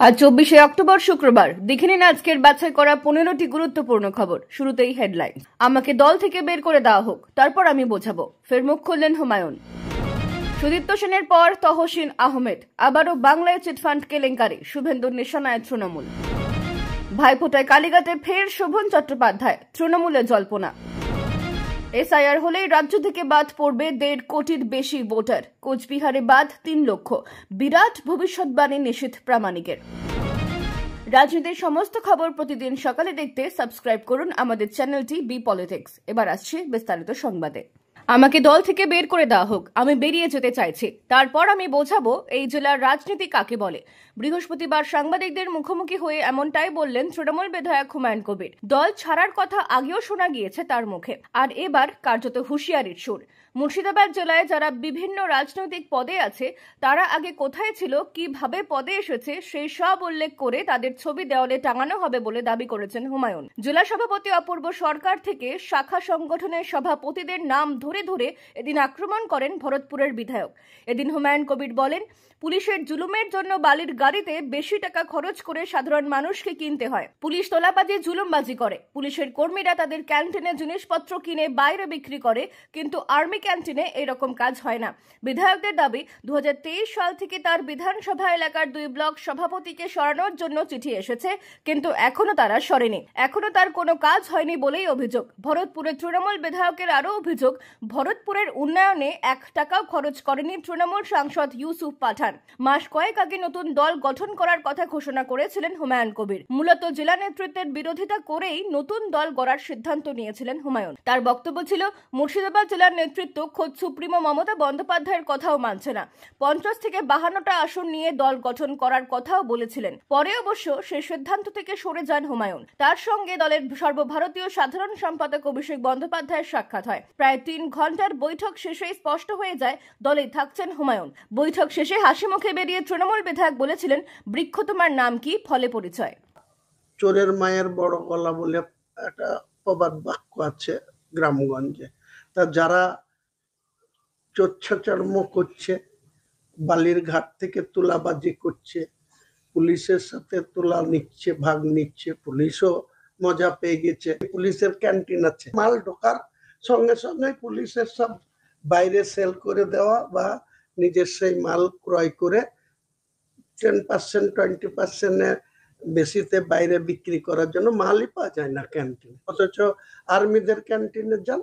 আজ 24শে অক্টোবর শুক্রবার দেখে নিন আজকের বাছাই করা 15টি গুরুত্বপূর্ণ খবর। শুরুতেই হেডলাইন। আমাকে দল থেকে বের করে দেওয়া হোক, তারপর আমি বোঝাবো, ফের মুখ খুললেন হুমায়ুন। সুদীপ্ত সেনের পর তহসিন আহমেদ, আবারও বাংলায় চিটফান্ড কেলেঙ্কারি, শুভেন্দুর নিশানায় তৃণমূল। ভাইফোঁটায় কালীঘাটে ফের শোভন চট্টোপাধ্যায়, তৃণমূলে জল্পনা। এসআইআর হলেই রাজ্য থেকে বাদ পড়বে 1.5 কোটির বেশি ভোটার, কোচবিহারে বাদ 3 লক্ষ, বিরাট ভবিষ্যৎবাণী নিশীথ প্রামাণিকের। রাজনীতির সমস্ত খবর প্রতিদিন সকালে দেখতে সাবস্ক্রাইব করুন আমাদের চ্যানেলটি বি পলিটিক্স। এবার আসছে বিস্তারিত সংবাদে। আমাকে দল থেকে বের করে দেওয়া হোক, আমি বেরিয়ে যেতে চাইছি, তারপর আমি বোঝাবো এই জেলার রাজনীতি কাকে বলে। বৃহস্পতিবার সাংবাদিকদের মুখোমুখি হয়ে এমনটাই বললেন তৃণমূল বিধায়ক হুমায়ুন কবির। দল ছাড়ার কথা আগেও শোনা গিয়েছে তার মুখে, আর এবার কার্যত হুঁশিয়ারির সুর। মুর্শিদাবাদ জেলায় যারা বিভিন্ন রাজনৈতিক পদে আছে তারা আগে কোথায় ছিল, কিভাবে পদে এসেছে, সেই সব উল্লেখ করে তাদের ছবি দেওয়ালে টাঙানো হবে বলে দাবি করেছেন হুমায়ুন। জেলা সভাপতি অপূর্ব সরকার থেকে শাখা সংগঠনের সভাপতিদের নাম ধরে ধরে এদিন আক্রমণ করেন ভরতপুরের বিধায়ক। এদিন হুমায়ুন কবির বলেন, পুলিশের জুলুমের জন্য বালির গাড়িতে বেশি টাকা খরচ করে সাধারণ মানুষকে কিনতে হয়। পুলিশ তোলাবাজি জুলুমবাজি করে। পুলিশের কর্মীরা তাদের ক্যান্টিনে জিনিসপত্র কিনে বাইরে বিক্রি করে, কিন্তু আর্মি ক্যান্টিনে এরকম কাজ হয় না। বিধায়কদের দাবি, 2023 সাল থেকে তার বিধানসভা এলাকার 2 ব্লক সভাপতিকে সরানোর জন্য চিঠি এসেছে, কিন্তু এখনো তারা সরেনি। এখনো তার কোনো কাজ হয়নি বলেই অভিযোগ। ভরতপুরের তৃণমূল বিধায়কের আরও অভিযোগ, ভরতপুরের উন্নয়নে 1 টাকাও খরচ করেনি তৃণমূল সাংসদ ইউসুফ পাঠান। মাস কয়েক আগে নতুন দল গঠন করার কথা ঘোষণা করেছিলেন হুমায়ুন কবির। মূলত জেলা নেতৃত্বের বিরোধিতা করেই নতুন দল গড়ার সিদ্ধান্ত নিয়েছিলেন হুমায়ুন। তার বক্তব্য ছিল, মুর্শিদাবাদ জেলার নেতৃত্ব খোদ সুপ্রিমো মমতা বন্দ্যোপাধ্যায়ের কথাও মানছে না। 50 থেকে 52টা আসন নিয়ে দল গঠন করার কথাও বলেছিলেন। পরে অবশ্য সেই সিদ্ধান্ত থেকে সরে যান হুমায়ুন। তার সঙ্গে দলের সর্বভারতীয় সাধারণ সম্পাদক অভিষেক বন্দ্যোপাধ্যায়ের সাক্ষাৎ হয়। প্রায় 3 ঘন্টার বৈঠক শেষেই স্পষ্ট হয়ে যায় দলেই থাকছেন হুমায়ুন। বৈঠক শেষে হাসি মুখে বেরিয়ে তৃণমূল বিধায়ক বলেছিলেন, বৃক্ষ তোমার নাম কি, ফলে পরিচয়। চোরের মায়ের বড় গলা বলে একটা প্রবাদ বাক্য আছে গ্রামগঞ্জে। তা যারা চোচ্ছাচর্ম করছে, বালির ঘাট থেকে তুলাবাজি করছে, পুলিশের সাথে তুলা নিচ্ছে, ভাগ নিচ্ছে, পুলিশও মজা পেয়ে গেছে। পুলিশের ক্যান্টিন আছে, মাল ঢোকার সঙ্গে সঙ্গে পুলিশের সব বাইরে সেল করে দেওয়া বা নিজের সেই মাল ক্রয় করে 10% 20% বেশিতে বাইরে বিক্রি করার জন্য মালই পাওয়া যায় না ক্যান্টিন। অথচ আর্মিদের ক্যান্টিনে যান,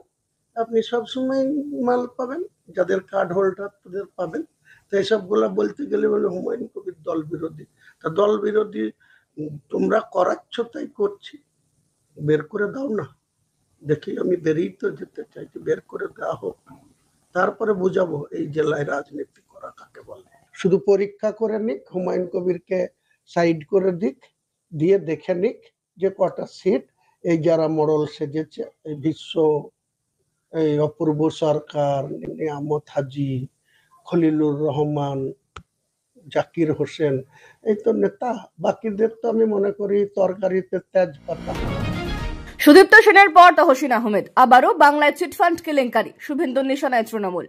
আপনি সবসময় মাল পাবেন, যাদের কার্ড হোল্ডার তাদের পাবেন। তো এইসবগুলো বলতে গেলে বলে হুমায়ুন কবির দল বিরোধী। তা দল বিরোধী তোমরা করাচ্ছ, তাই করছি, বের করে দাও না। দেখি, আমি বেরিয়ে তো যেতে চাইছি, বের করে দেওয়া হোক, তারপরে বুঝাবো এই জেলায় রাজনীতি করা কাকে বলে। শুধু পরীক্ষা করে নিক, হুমায়ুন কবিরকে সাইড করে দিক, দিয়ে দেখে নিক যে কটা সিট এই যারা মডেল সেজেছে, এই বিশ্ব, এই অপূর্ব সরকার, নিয়ামত হাজি, খলিলুর রহমান, জাকির হোসেন, এই তো নেতা। বাকিদের তো আমি মনে করি তরকারিতে তেজপাতা। সুদীপ্ত সেনের পর তহসিন আহমেদ, আবারও বাংলায় চিটফান্ড কেলেঙ্কারি, শুভেন্দুর নিশানায় তৃণমূল।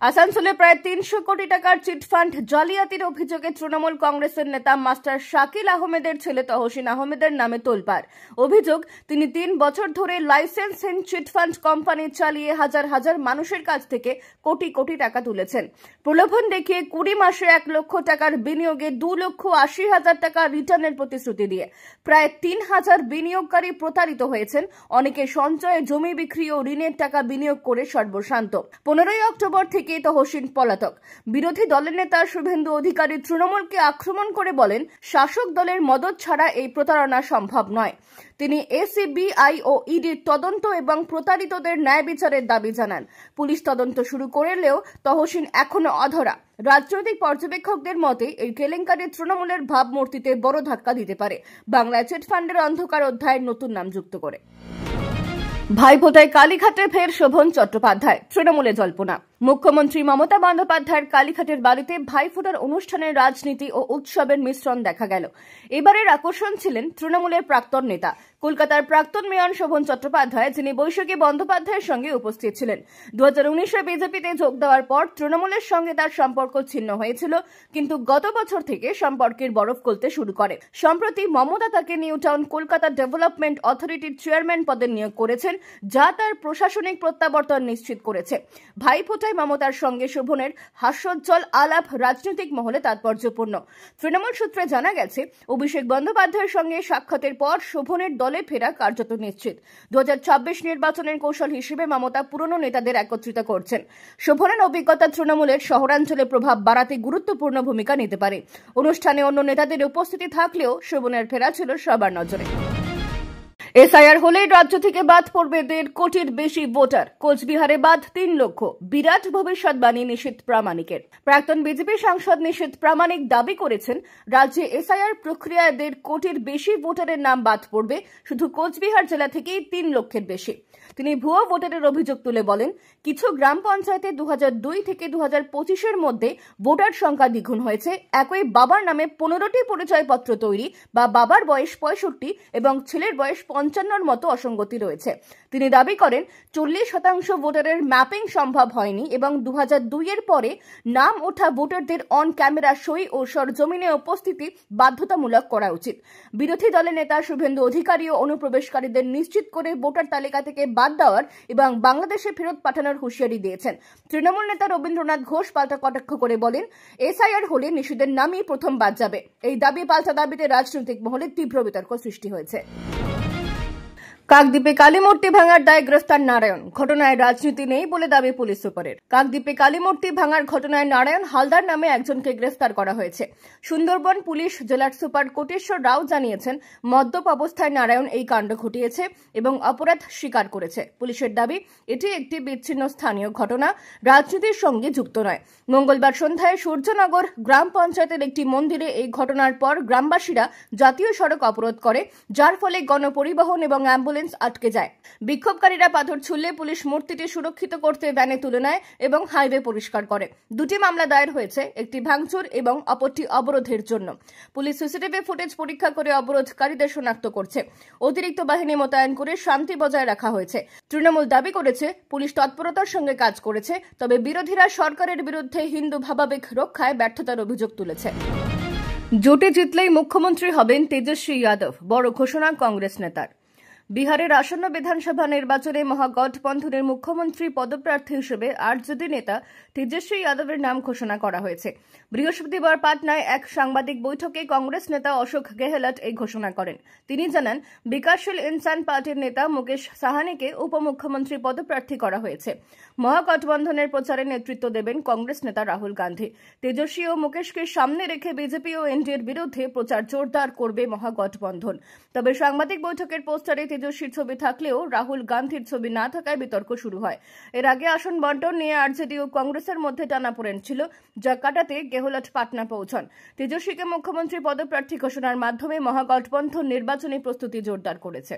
আসানসোলে প্রায় 300 কোটি টাকার চিটফান্ড জালিয়াতির অভিযোগে তৃণমূল কংগ্রেসের নেতা মাস্টার শাকিল আহমেদের ছেলে তহসিন আহমেদের নামে তোলপাড়। অভিযোগ, তিনি 3 বছর ধরে লাইসেন্সহীন চিটফান্ড কোম্পানি চালিয়ে হাজার হাজার মানুষের কাছ থেকে কোটি কোটি টাকা তুলেছেন। প্রলোভন দেখিয়ে 20 মাসে 1 লক্ষ টাকার বিনিয়োগে 2,80,000 টাকা রিটার্নের প্রতিশ্রুতি দিয়ে প্রায় 3,000 বিনিয়োগকারী প্রতারিত হয়েছেন। অনেকে সঞ্চয়ে জমি বিক্রি ও ঋণের টাকা বিনিয়োগ করে সর্বশান্ত। 15 অক্টোবর থেকে তহসিন পলাতক। বিরোধী দলের নেতা শুভেন্দু অধিকারী তৃণমূলকে আক্রমণ করে বলেন, শাসক দলের মদত ছাড়া এই প্রতারণা সম্ভব নয়। তিনি এসিবিআই ও ইডির তদন্ত এবং প্রতারিতদের ন্যায় বিচারের দাবি জানান। পুলিশ তদন্ত শুরু করলেও তহসিন এখনো অধরা। রাজনৈতিক পর্যবেক্ষকদের মতে এই কেলেঙ্কারি তৃণমূলের ভাবমূর্তিতে বড় ধাক্কা দিতে পারে, বাংলায় চিটফান্ডের অন্ধকার অধ্যায়ের নতুন নাম যুক্ত করে। ভাইফোঁটায় কালীঘাটে ফের শোভন চট্টোপাধ্যায়, তৃণমূলে জল্পনা। মুখ্যমন্ত্রী মমতা বন্দ্যোপাধ্যায়ের কালীঘাটের বাড়িতে ভাইফোঁটার অনুষ্ঠানের রাজনীতি ও উৎসবের মিশ্রণ দেখা গেল। এবারের আকর্ষণ ছিলেন তৃণমূলের প্রাক্তন নেতা কলকাতার প্রাক্তন মেয়র শোভন চট্টোপাধ্যায়, যিনি বৈশাখী বন্দ্যোপাধ্যায়ের সঙ্গে উপস্থিত ছিলেন। 2019-এ বিজেপিতে যোগ দেওয়ার পর তৃণমূলের সঙ্গে তার সম্পর্ক ছিন্ন হয়েছিল, কিন্তু গত বছর থেকে সম্পর্কের বরফ গলতে শুরু করে। সম্প্রতি মমতা তাকে নিউ টাউন কলকাতা ডেভেলপমেন্ট অথরিটির চেয়ারম্যান পদে নিয়োগ করেছেন, যা তার প্রশাসনিক প্রত্যাবর্তন নিশ্চিত করেছে। ভাইফোঁটায় মমতার সঙ্গে শোভনের হাস্যোজ্জ্বল আলাপ রাজনৈতিক মহলে তাৎপর্যপূর্ণ। তৃণমূল সূত্রে জানা গেছে, অভিষেক বন্দ্যোপাধ্যায়ের সঙ্গে সাক্ষাতের পর শোভনের দলে ফেরা কার্যত নিশ্চিত। 2026 নির্বাচনের কৌশল হিসেবে মমতা পুরনো নেতাদের একত্রিত করছেন। শোভনের অভিজ্ঞতা তৃণমূলের শহরাঞ্চলে প্রভাব বাড়াতে গুরুত্বপূর্ণ ভূমিকা নিতে পারে। অনুষ্ঠানে অন্য নেতাদের উপস্থিতি থাকলেও শোভনের ফেরা ছিল সবার নজরে। এসআইআর হলেই রাজ্য থেকে বাদ পড়বে 1.5 কোটির বেশি ভোটার। কোচবিহারে বাদ 3 লক্ষ। বিরাট ভবিষ্যৎবাণী নিশীথ প্রামাণিকের। প্রাক্তন বিজেপি সাংসদ নিশীথ প্রামাণিক দাবি করেছেন, রাজ্যে এসআইআর প্রক্রিয়ায় 1.5 কোটির বেশি ভোটারের নাম বাদ পড়বে। শুধু কোচবিহার জেলা থেকেই 3 লক্ষের বেশি। তিনি ভুয়ো ভোটারের অভিযোগ তুলে বলেন, কিছু গ্রাম পঞ্চায়েতে 2002 থেকে 2025-এর মধ্যে ভোটার সংখ্যা দ্বিগুণ হয়েছে। একই বাবার নামে 15টি পরিচয়পত্র তৈরি বা বাবার বয়স 65 এবং ছেলের বয়স 55-র মতো অসঙ্গতি রয়েছে। তিনি দাবি করেন, 40% ভোটারের ম্যাপিং সম্ভব হয়নি এবং 2002-এর পরে নাম ওঠা ভোটারদের অন ক্যামেরা সই ও সরজমিনে উপস্থিতি বাধ্যতামূলক করা উচিত। বিরোধী দলের নেতা শুভেন্দু অধিকারীও অনুপ্রবেশকারীদের নিশ্চিত করে ভোটার তালিকা থেকে বাদ দেওয়ার এবং বাংলাদেশে ফেরত পাঠানোর হুঁশিয়ারি দিয়েছেন। তৃণমূল নেতা রবীন্দ্রনাথ ঘোষ পাল্টা কটাক্ষ করে বলেন, এসআইআর হলে নিশীথের নামই প্রথম বাদ যাবে। এই দাবি পাল্টা দাবিতে রাজনৈতিক মহলে তীব্র বিতর্ক সৃষ্টি হয়েছে। কাকদ্বীপে কালী মূর্তি ভাঙার দায়ে গ্রেফতার নারায়ণ। ঘটনায় রাজনীতি নেই বলে দাবি পুলিশ সুপারের। কাকদ্বীপে কালী মূর্তি ভাঙার ঘটনায় নারায়ণ হালদার নামে একজনকে গ্রেফতার করা হয়েছে। সুন্দরবন পুলিশ জেলার সুপার কোটেশ্বর রাও জানিয়েছেন, মদ্যপ অবস্থায় নারায়ণ এই কাণ্ড ঘটিয়েছে এবং অপরাধ স্বীকার করেছে। পুলিশের দাবি, এটি একটি বিচ্ছিন্ন স্থানীয় ঘটনা, রাজনীতির সঙ্গে যুক্ত নয়। মঙ্গলবার সন্ধ্যায় সূর্যনগর গ্রাম পঞ্চায়েতের একটি মন্দিরে এই ঘটনার পর গ্রামবাসীরা জাতীয় সড়ক অবরোধ করে, যার ফলে গণপরিবহন এবং অ্যাম্বুলেন্স আটকে যায়। বিক্ষোভকারীরা পাথর ছুড়লে পুলিশ মূর্তিটি সুরক্ষিত করতে ভ্যানে তুলে নেয় এবং হাইওয়ে পরিষ্কার করে। দুটি মামলা দায়ের হয়েছে, একটি ভাঙচুর এবং অপরটি অবরোধের জন্য। পুলিশ সিসিটিভি ফুটেজ পরীক্ষা করে অবরোধকারীদের শনাক্ত করছে। অতিরিক্ত বাহিনী মোতায়েন করে শান্তি বজায় রাখা হয়েছে। তৃণমূল দাবি করেছে, পুলিশ তৎপরতার সঙ্গে কাজ করেছে, তবে বিরোধীরা সরকারের বিরুদ্ধে হিন্দু ভাবাবেগ রক্ষায় ব্যর্থতার অভিযোগ তুলেছে। জোটে জিতলেই মুখ্যমন্ত্রী হবেন তেজস্বী যাদব, বড় ঘোষণা কংগ্রেস নেতার। বিহারের আসন্ন বিধানসভা নির্বাচনে মহাগঠবন্ধনের মুখ্যমন্ত্রী পদপ্রার্থী হিসেবে আরজেডি নেতা তেজস্বী যাদবের নাম ঘোষণা করা হয়েছে। বৃহস্পতিবার পাটনায় এক সাংবাদিক বৈঠকে কংগ্রেস নেতা অশোক গেহলট এই ঘোষণা করেন। তিনি জানান, বিকাশশীল ইনসান পার্টির নেতা মুকেশ সাহানিকে উপমুখ্যমন্ত্রী পদপ্রার্থী করা হয়েছে। মহাগঠবন্ধনের প্রচারে নেতৃত্ব দেবেন কংগ্রেস নেতা রাহুল গান্ধী। তেজস্বী ও মুকেশকে সামনে রেখে বিজেপি ও এনডিএর বিরুদ্ধে প্রচার জোরদার করবে মহাগঠবন্ধন। তবে সাংবাদিক বৈঠকের পোস্টারে তেজস্বীর ছবি থাকলেও রাহুল গান্ধীর ছবি না থাকায় বিতর্ক শুরু হয়। এর আগে আসন বণ্টন নিয়ে আরজেডি ও কংগ্রেসের মধ্যে টানাপোড়েন ছিল, যা কাটাতে গেহলট পাটনা পৌঁছান। তেজস্বীকে মুখ্যমন্ত্রী পদপ্রার্থী ঘোষণার মাধ্যমে মহাগঠবন্ধন নির্বাচনী প্রস্তুতি জোরদার করেছে।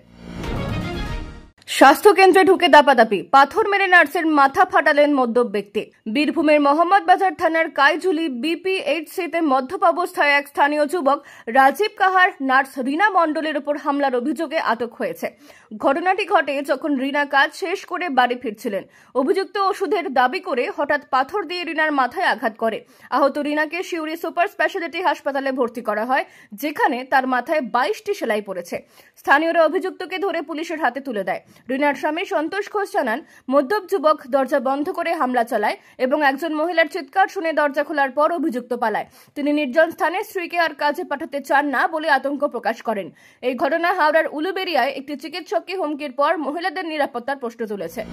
স্বাস্থ্যকেন্দ্রে ঢুকে দাপাদাপি, পাথর মেরে নার্সের মাথা ফাটালেন মদ্যপ ব্যক্তি। বীরভূমের মোহাম্মদবাজার থানার কাইঝুলি বিপিএইচসিতে মদ্যপ অবস্থায় এক স্থানীয় যুবক রাজীব কাহার নার্স রীনা মণ্ডলের উপর হামলার অভিযোগে আটক হয়েছে। ঘটনাটি ঘটে যখন রীনা কাজ শেষ করে বাড়ি ফিরছিলেন। অভিযুক্ত ওষুধের দাবি করে হঠাৎ পাথর দিয়ে রীনার মাথায় আঘাত করে। আহত রীনাকে সিউড়ি সুপার স্পেশালিটি হাসপাতালে ভর্তি করা হয়, যেখানে তার মাথায় 22টি সেলাই পড়েছে। স্থানীয়রা অভিযুক্তকে ধরে পুলিশের হাতে তুলে দেয়। রীনার স্বামী সন্তোষ ঘোষ জানান, মদ্যপ যুবক দরজা বন্ধ করে হামলা চালায় এবং একজন মহিলার চিৎকার শুনে দরজা খোলার পর অভিযুক্ত পালায়। তিনি নির্জন স্থানে স্ত্রীকে আর কাজে পাঠাতে চান না বলে আতঙ্ক প্রকাশ করেন। এই ঘটনা হাওড়ার উলুবেড়িয়ায় একটি চিকিৎসককে হুমকির পর মহিলাদের নিরাপত্তার প্রশ্ন তুলেছে।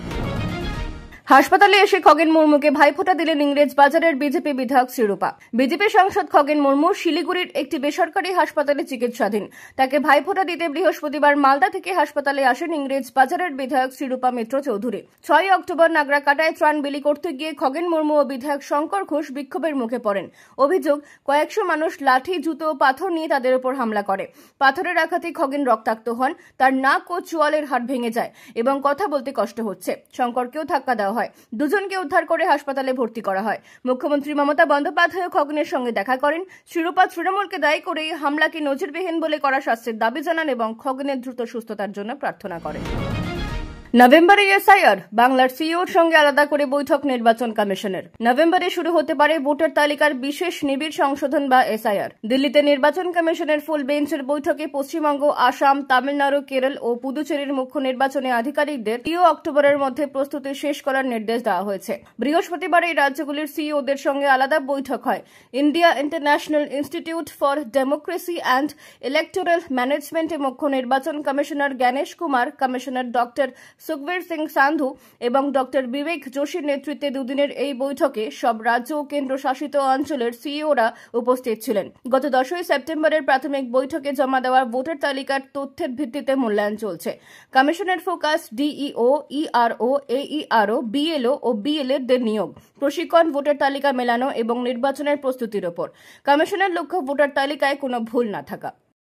হাসপাতালে এসে খগেন মুর্মুকে ভাইফোঁটা দিলেন ইংরেজ বাজারের বিজেপি বিধায়ক শ্রীরূপা। বিজেপি সাংসদ খগেন মুর্মু শিলিগুড়ির একটি বেসরকারি হাসপাতালে চিকিৎসাধীন। তাকে ভাইফোঁটা দিতে বৃহস্পতিবার মালদা থেকে হাসপাতালে আসেন ইংরেজ বাজারের বিধায়ক শ্রীরূপা মিত্র চৌধুরী। 6 অক্টোবর নাগরাকাটায় ত্রাণ বিলি করতে গিয়ে খগেন মুর্মু ও বিধায়ক শঙ্কর ঘোষ বিক্ষোভের মুখে পড়েন। অভিযোগ, কয়েকশো মানুষ লাঠি, জুতো ও পাথর নিয়ে তাদের উপর হামলা করে। পাথরের আঘাতে খগেন রক্তাক্ত হন, তার নাক ও চোয়ালের হাড় ভেঙে যায় এবং কথা বলতে কষ্ট হচ্ছে। শঙ্করকেও ধাক্কা দেওয়া হয়। হয়। দুজনকে উদ্ধার করে হাসপাতালে ভর্তি করা হয়। মুখ্যমন্ত্রী মমতা বন্দ্যোপাধ্যায় খগনের সঙ্গে দেখা করেন। শিরোপা তৃণমূলকে দায়ী করে এই হামলাকে নজিরবিহীন বলে করা শাস্তির দাবি জানান এবং খগনের দ্রুত সুস্থতার জন্য প্রার্থনা করেন। নভেম্বরে এসআইআর, বাংলার সিইওর সঙ্গে আলাদা করে বৈঠক নির্বাচন কমিশনের। নভেম্বরে শুরু হতে পারে ভোটার তালিকার বিশেষ নিবিড় সংশোধন বা এসআইআর। দিল্লিতে নির্বাচন কমিশনের ফুল বেঞ্চের বৈঠকে পশ্চিমবঙ্গ, আসাম, তামিলনাড়ু, কেরল ও পুদুচেরির মুখ্য নির্বাচনী আধিকারিকদের 3 অক্টোবরের মধ্যে প্রস্তুতি শেষ করার নির্দেশ দেওয়া হয়েছে। বৃহস্পতিবার এই রাজ্যগুলির সিইওদের সঙ্গে আলাদা বৈঠক হয়। India international institute for democracy and electoral ম্যানেজমেন্টে মুখ্য নির্বাচন commissioner Gyanesh Kumar, commissioner doctor Sukhbir Singh Sandhu এবং ডক্টর বিবেক যোশীর নেতৃত্বে দুদিনের এই বৈঠকে সব রাজ্য ও কেন্দ্রশাসিত অঞ্চলের সিইওরা উপস্থিত ছিলেন। গত 10 সেপ্টেম্বরের প্রাথমিক বৈঠকে জমা দেওয়া ভোটার তালিকার তথ্যের ভিত্তিতে মূল্যায়ন চলছে। কমিশনের focus DEO, ERO, AERO, BLO ও বিএলএদের নিয়োগ, প্রশিক্ষণ, ভোটার তালিকা মেলানো এবং নির্বাচনের প্রস্তুতির ওপর। কমিশনের লক্ষ্য ভোটার তালিকায় কোনো ভুল না থাকা।